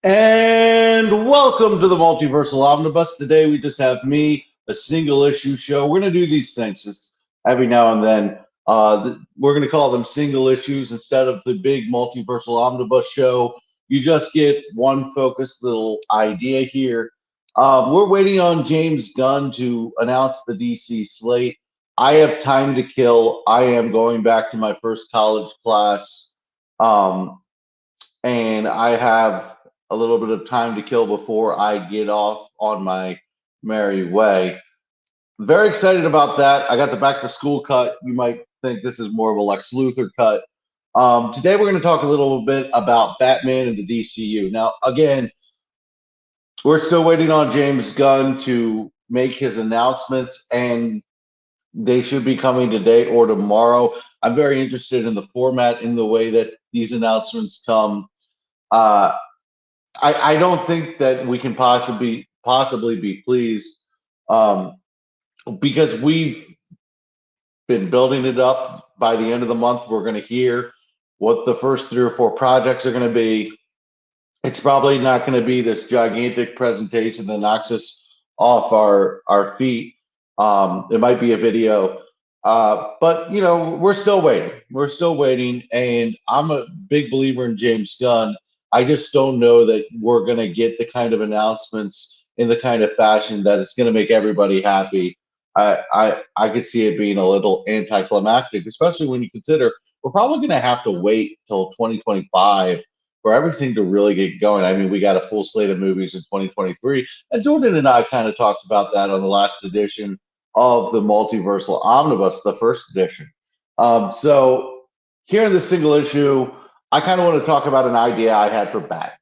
And welcome to the Multiversal Omnibus. Today we just have me, a single issue show. We're going to do these things just every now and then. We're going to call them single issues instead of the big Multiversal Omnibus show. You just get one focused little idea here. We're waiting on James Gunn to announce the DC slate. I have time to kill. I am going back to my first college class. Um, and I have a little bit of time to kill before I get off on my merry way. Very excited about that. I got the back to school cut. You might think this is more of a Lex Luthor cut. Today we're going to talk a little bit about Batman and the DCU. Now, again, we're still waiting on James Gunn to make his announcements, and they should be coming today or tomorrow. I'm very interested in the format, in the way that these announcements come. Uh, I don't think that we can possibly be pleased, um, because we've been building it up. By the end of the month, we're going to hear what the first 3 or 4 projects are going to be. It's probably not going to be this gigantic presentation that knocks us off our feet. It might be a video, but we're still waiting. We're still waiting, and I'm a big believer in James Gunn. I just don't know that we're going to get the kind of announcements in the kind of fashion that it's going to make everybody happy. I could see it being a little anticlimactic, especially when you consider we're probably going to have to wait till 2025 for everything to really get going. I mean, we got a full slate of movies in 2023, and Jordan and I kind of talked about that on the last edition of the Multiversal Omnibus, the first edition. So here in the single issue, I kind of want to talk about an idea I had for Batman.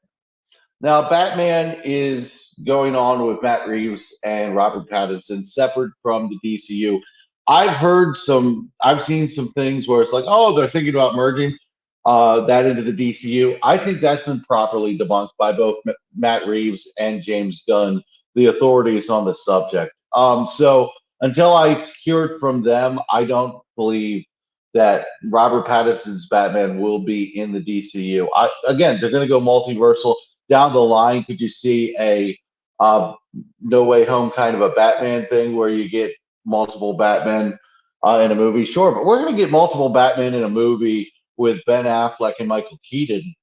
Now, Batman is going on with Matt Reeves and Robert Pattinson, separate from the DCU. I've seen some things where it's like, oh, they're thinking about merging that into the DCU. I think that's been properly debunked by both Matt Reeves and James Gunn, the authorities on the subject. So until I hear it from them, I don't believe that Robert Pattinson's Batman will be in the DCU. Again, they're going to go multiversal down the line. Could you see a uh, No Way Home kind of a Batman thing where you get multiple Batmen in a movie? Sure, but we're going to get multiple Batman in a movie with Ben Affleck and Michael Keaton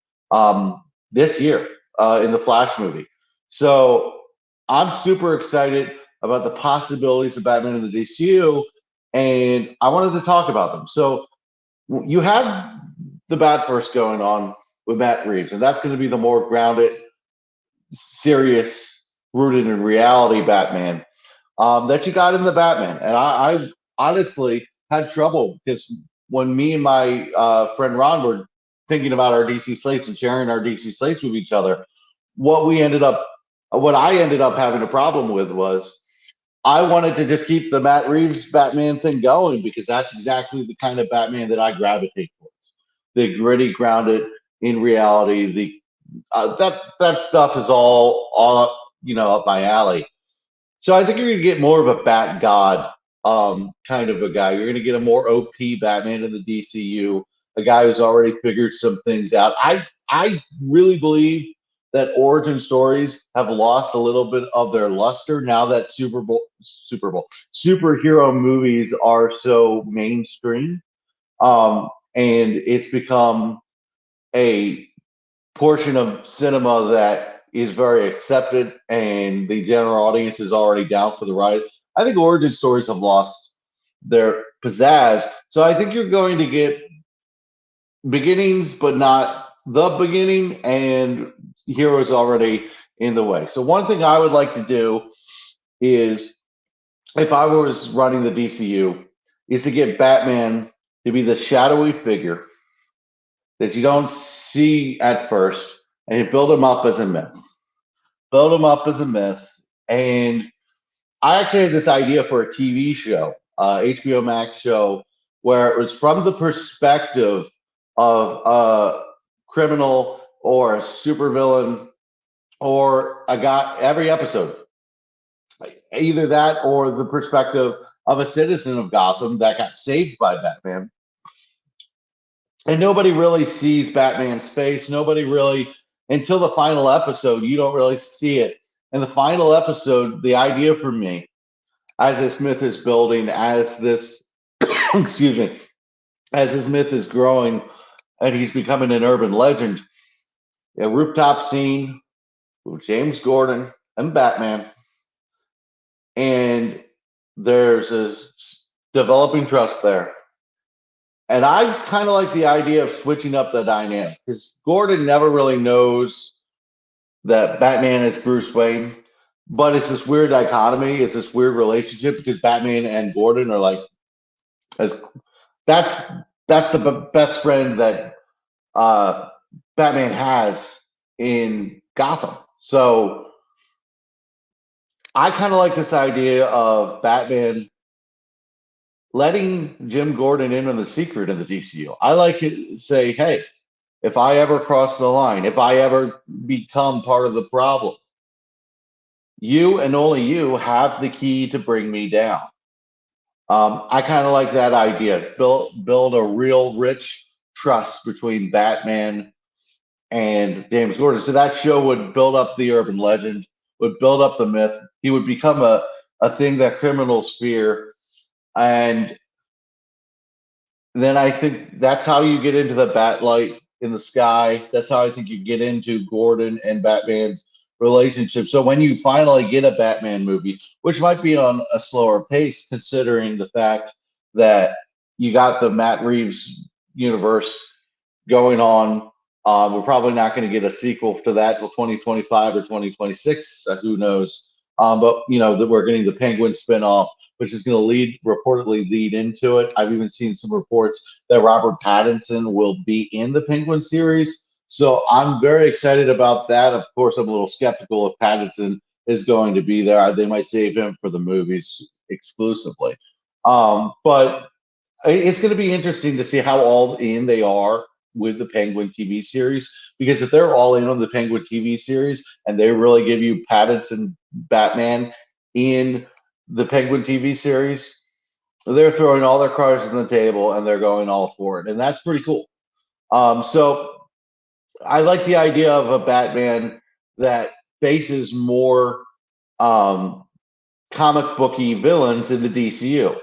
this year in the Flash movie. So I'm super excited about the possibilities of Batman in the DCU, and I wanted to talk about them. So you have the Batverse going on with Matt Reeves, and that's going to be the more grounded, serious, rooted in reality Batman that you got in the Batman. And I honestly had trouble because when me and my friend Ron were thinking about our DC slates and sharing our DC slates with each other, what we ended up, what I ended up having a problem with was I wanted to just keep the Matt Reeves Batman thing going because that's exactly the kind of Batman that I gravitate towards. The gritty, grounded in reality. That stuff is all up my alley. So I think you're going to get more of a Bat God kind of a guy. You're going to get a more OP Batman in the DCU, a guy who's already figured some things out. I really believe that origin stories have lost a little bit of their luster now that superhero movies are so mainstream, and it's become a portion of cinema that is very accepted and the general audience is already down for the ride. I think origin stories have lost their pizzazz. So I think you're going to get beginnings, but not the beginning, and heroes already in the way. So one thing I would like to do is, if I was running the DCU, is to get Batman to be the shadowy figure that you don't see at first, and you build him up as a myth. Build him up as a myth. And I actually had this idea for a TV show, HBO Max show, where it was from the perspective of a criminal or a supervillain or a guy every episode. Either that or the perspective of a citizen of Gotham that got saved by Batman. And nobody really sees Batman's face. Nobody really until the final episode, you don't really see it. In the final episode, the idea for me, as this myth is building, as this, excuse me, as this myth is growing and he's becoming an urban legend, a rooftop scene with James Gordon and Batman, and there's a developing trust there. And I kind of like the idea of switching up the dynamic because Gordon never really knows that Batman is Bruce Wayne, but it's this weird dichotomy. It's this weird relationship because Batman and Gordon are like as that's that's the best friend that uh, Batman has in Gotham. So I kind of like this idea of Batman letting Jim Gordon in on the secret of the DCU. I like it say, hey, if I ever cross the line, if I ever become part of the problem, you and only you have the key to bring me down. I kind of like that idea. Build a real rich trust between Batman and James Gordon. So that show would build up the urban legend, would build up the myth. He would become a thing that criminals fear. And then I think that's how you get into the bat light in the sky. That's how I think you get into Gordon and Batman's relationship. So when you finally get a Batman movie, which might be on a slower pace, considering the fact that you got the Matt Reeves universe going on. We're probably not going to get a sequel to that till 2025 or 2026. Who knows? But you know that we're getting the Penguin spinoff, which is going to reportedly lead into it. I've even seen some reports that Robert Pattinson will be in the Penguin series. So I'm very excited about that. Of course, I'm a little skeptical if Pattinson is going to be there. They might save him for the movies exclusively. But it's going to be interesting to see how all in they are with the Penguin TV series. Because if they're all in on the Penguin TV series and they really give you Pattinson Batman in the Penguin TV series, they're throwing all their cards on the table and they're going all for it, and that's pretty cool. So I like the idea of a Batman that faces more um, comic booky villains in the DCU.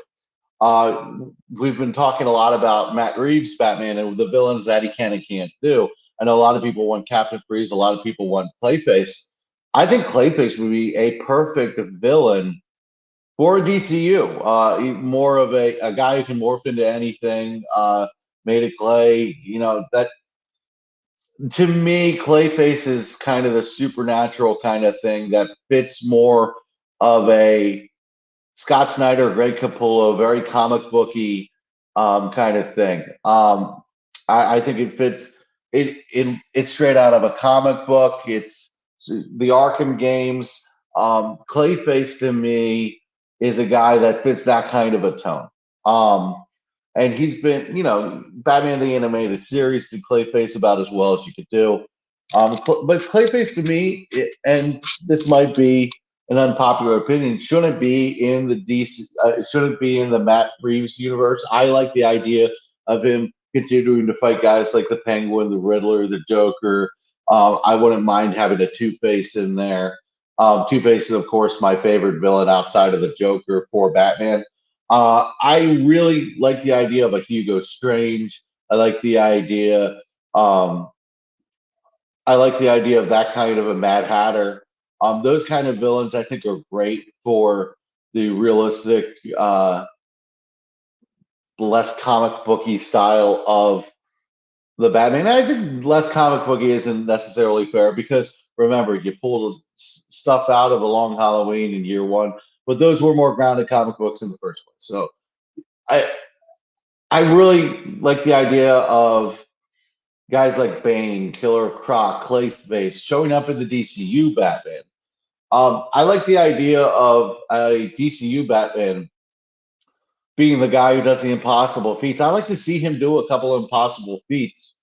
Uh, we've been talking a lot about Matt Reeves' Batman and the villains that he can and can't do. I know a lot of people want Captain Freeze, a lot of people want Clayface. I think Clayface would be a perfect villain for DCU. More of a guy who can morph into anything, made of clay. You know, that to me, Clayface is kind of the supernatural kind of thing that fits more of a Scott Snyder, Greg Capullo, very comic booky kind of thing. I think it fits. It's straight out of a comic book. It's the Arkham games. Clayface to me is a guy that fits that kind of a tone. And he's been, you know, Batman the Animated Series did Clayface about as well as you could do. But Clayface to me, and this might be an unpopular opinion, shouldn't be in the DC, shouldn't be in the Matt Reeves universe. I like the idea of him continuing to fight guys like the Penguin, the Riddler, the Joker. I wouldn't mind having a Two Face in there. Two Face is, of course, my favorite villain outside of the Joker for Batman. I really like the idea of a Hugo Strange. I like the idea. Um, I like the idea of that kind of a Mad Hatter. Those kind of villains I think are great for the realistic, less comic booky style of the Batman. And I think less comic booky isn't necessarily fair because remember, you pulled stuff out of a Long Halloween in year one, but those were more grounded comic books in the first place. So I I really like the idea of guys like Bane, Killer Croc, Clayface showing up in the DCU Batman. I like the idea of a DCU Batman being the guy who does the impossible feats. I like to see him do a couple of impossible feats,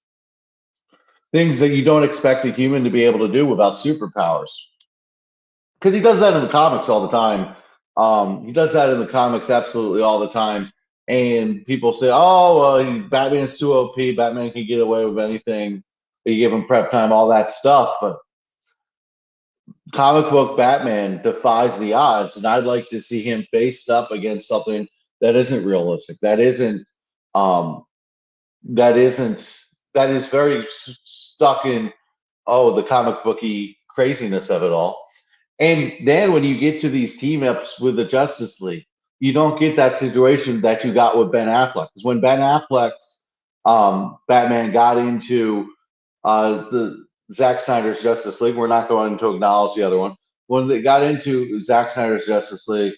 things that you don't expect a human to be able to do without superpowers. Because he does that in the comics all the time. He does that in the comics absolutely all the time. And people say, "Oh, Batman's too OP. Batman can get away with anything." you give him prep time, all that stuff. But comic book Batman defies the odds, and I'd like to see him faced up against something that isn't realistic, um, that isn't that is very stuck in the comic booky craziness of it all. And then when you get to these team ups with the Justice League, you don't get that situation that you got with Ben Affleck. Because when Ben Affleck's Batman got into the Zack Snyder's Justice League, we're not going to acknowledge the other one. When they got into Zack Snyder's Justice League,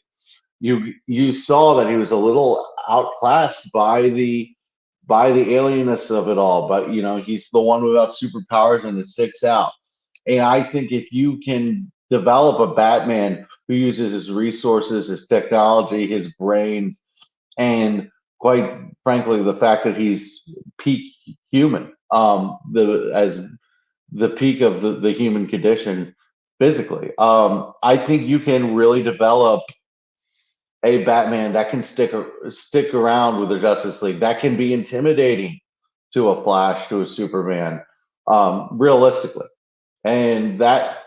you saw that he was a little outclassed by the alienness of it all. But he's the one without superpowers, and it sticks out. And I think if you can develop a Batman who uses his resources, his technology, his brains, and quite frankly, the fact that he's peak human, as the peak of the human condition physically, I think you can really develop a Batman that can stick around with the Justice League, that can be intimidating to a Flash, to a Superman, realistically. And that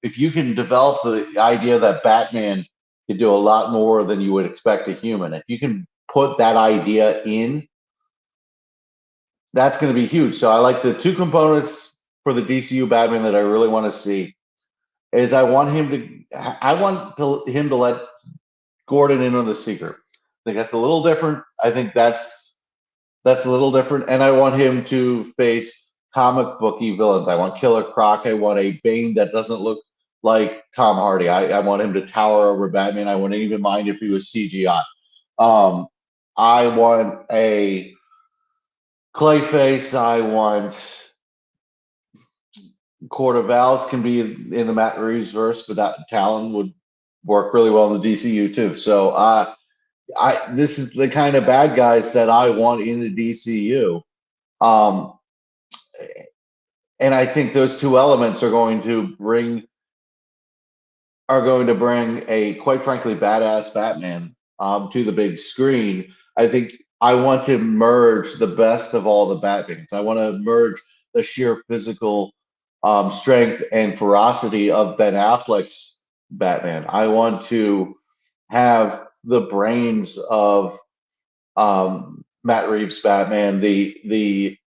if you can develop the idea that Batman can do a lot more than you would expect a human, if you can put that idea in, that's going to be huge. So I like the two components for the DCU Batman that I really want to see is I want him to let Gordon in on the secret. I think that's a little different. I think that's a little different. And I want him to face comic booky villains. I want Killer Croc. I want a Bane that doesn't look like Tom Hardy. I want him to tower over Batman. I wouldn't even mind if he was CGI. Um, I want a Clayface. I want Court of Owls can be in the Matt Reeves verse, but that Talon would work really well in the DCU too. So this is the kind of bad guys that I want in the DCU. Um, and I think those two elements are going to bring a quite frankly badass Batman to the big screen. I think I want to merge the best of all the Batmans. I want to merge the sheer physical strength and ferocity of Ben Affleck's Batman. I want to have the brains of Matt Reeves' Batman, the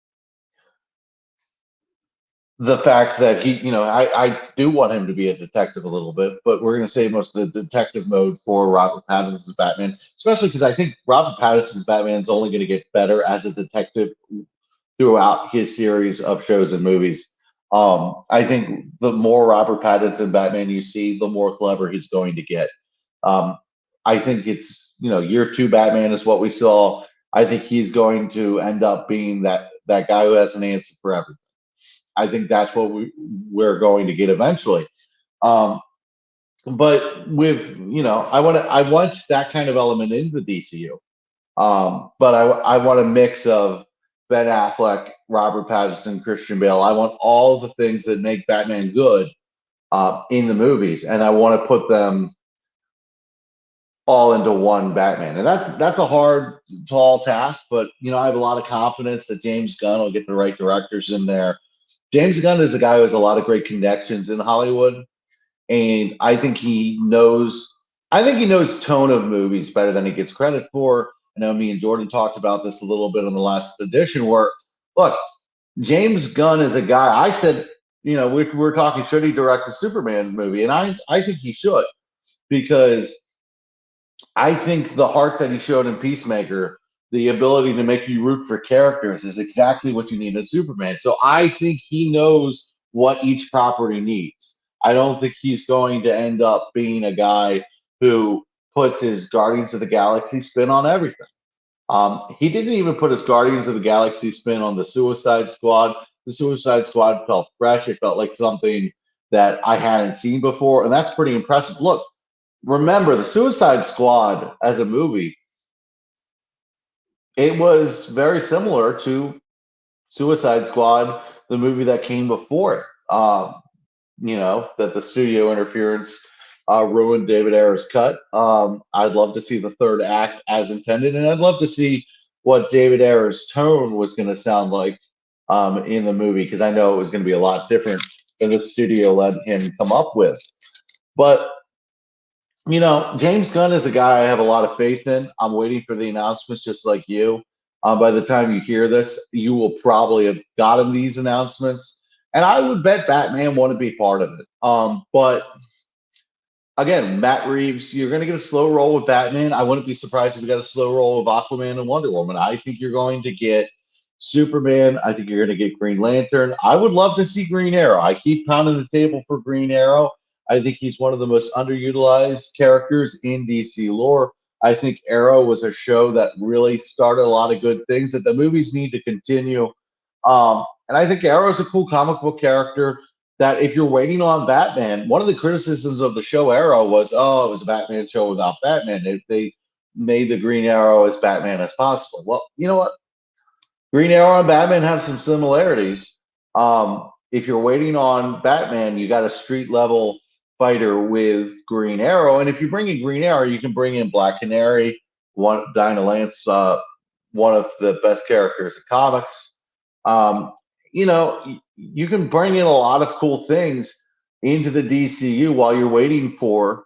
fact that I do want him to be a detective a little bit, but we're going to save most of the detective mode for Robert Pattinson's Batman, especially because I think Robert Pattinson's Batman is only going to get better as a detective throughout his series of shows and movies. I think the more Robert Pattinson Batman you see, the more clever he's going to get. Um, I think it's year two Batman is what we saw. I think he's going to end up being that guy who has an answer for everything. I think that's what we're going to get eventually. Um, but with I want that kind of element in the DCU. But I want a mix of Ben Affleck, Robert Pattinson, Christian Bale. I want all the things that make Batman good in the movies, and I want to put them all into one Batman. And that's a hard, tall task, but I have a lot of confidence that James Gunn will get the right directors in there. James Gunn is a guy who has a lot of great connections in Hollywood, and I think he knows. I think he knows tone of movies better than he gets credit for. I know me and Jordan talked about this a little bit on the last edition. Where look, James Gunn is a guy. I said, we're talking should he direct a Superman movie, and I think he should because I think the heart that he showed in Peacemaker, the ability to make you root for characters, is exactly what you need in Superman. So I think he knows what each property needs. I don't think he's going to end up being a guy who puts his Guardians of the Galaxy spin on everything. He didn't even put his Guardians of the Galaxy spin on the Suicide Squad. The Suicide Squad felt fresh. It felt like something that I hadn't seen before, and that's pretty impressive. Look, remember the Suicide Squad as a movie, it was very similar to Suicide Squad, the movie that came before it. That the studio interference ruined David Ayer's cut. I'd love to see the third act as intended, and I'd love to see what David Ayer's tone was going to sound like in the movie because I know it was going to be a lot different than the studio let him come up with. But James Gunn is a guy I have a lot of faith in. I'm waiting for the announcements, just like you. By the time you hear this, you will probably have gotten these announcements, and I would bet Batman want to be part of it. But again, Matt Reeves, you're going to get a slow roll with Batman. I wouldn't be surprised if we got a slow roll of Aquaman and Wonder Woman. I think you're going to get Superman. I think you're going to get Green Lantern. I would love to see Green Arrow. I keep pounding the table for Green Arrow. I think he's one of the most underutilized characters in DC lore. I think Arrow was a show that really started a lot of good things that the movies need to continue. And I think Arrow is a cool comic book character that if you're waiting on Batman, one of the criticisms of the show Arrow was, oh, it was a Batman show without Batman. They made the Green Arrow as Batman as possible. Well, you know what? Green Arrow and Batman have some similarities. If you're waiting on Batman, you got a street level fighter with Green Arrow, and if you bring in Green Arrow, you can bring in Black Canary, Dinah Lance, one of the best characters in comics. Um, you can bring in a lot of cool things into the DCU while you're waiting for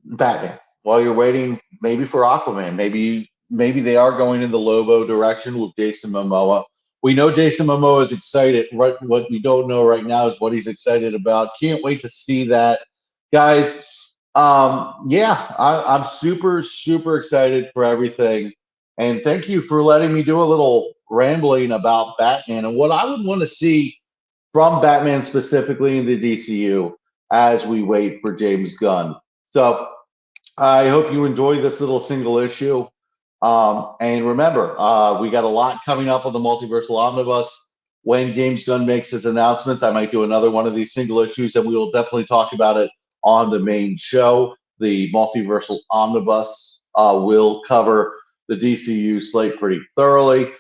Batman, while you're waiting maybe for Aquaman. Maybe they are going in the Lobo direction with Jason Momoa. We know Jason Momoa is excited. Right, what we don't know right now is what he's excited about. Can't wait to see that, guys. Yeah, I'm super super excited for everything, and thank you for letting me do a little rambling about Batman and what I would want to see from Batman specifically in the DCU as we wait for James Gunn. So I hope you enjoy this little single issue. And remember, we got a lot coming up on the Multiversal Omnibus. When James Gunn makes his announcements, I might do another one of these single issues, and we will definitely talk about it on the main show. The Multiversal Omnibus will cover the DCU slate pretty thoroughly.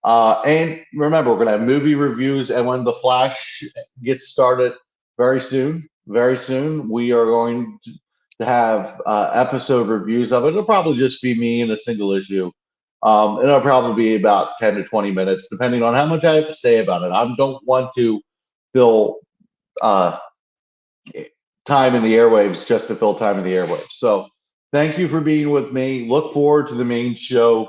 And remember, we're going to have movie reviews, and when The Flash gets started very soon, we are going to have episode reviews of it. It'll probably just be me in a single issue. It'll probably be about 10 to 20 minutes, depending on how much I have to say about it. I don't want to fill uh, time in the airwaves just to fill time in the airwaves. So thank you for being with me. Look forward to the main show.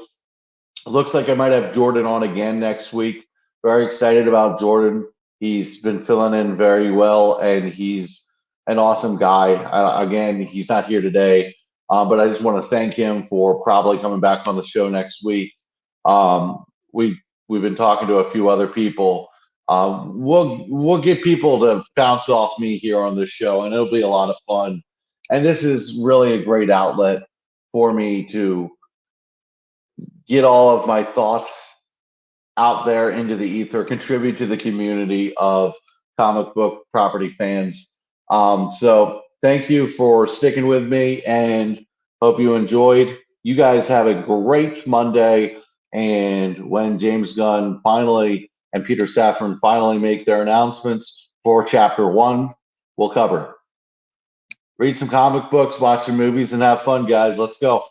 Looks like I might have Jordan on again next week. Very excited about Jordan. He's been filling in very well, and he's an awesome guy. Again, he's not here today, but I just want to thank him for probably coming back on the show next week. Um, we've been talking to a few other people. We'll get people to bounce off me here on this show, and it'll be a lot of fun. And this is really a great outlet for me to get all of my thoughts out there into the ether, contribute to the community of comic book property fans. So thank you for sticking with me and hope you enjoyed. You guys have a great Monday. And when James Gunn finally and Peter Safran finally make their announcements for chapter 1, we'll cover it. Read some comic books, watch some movies, and have fun, guys. Let's go.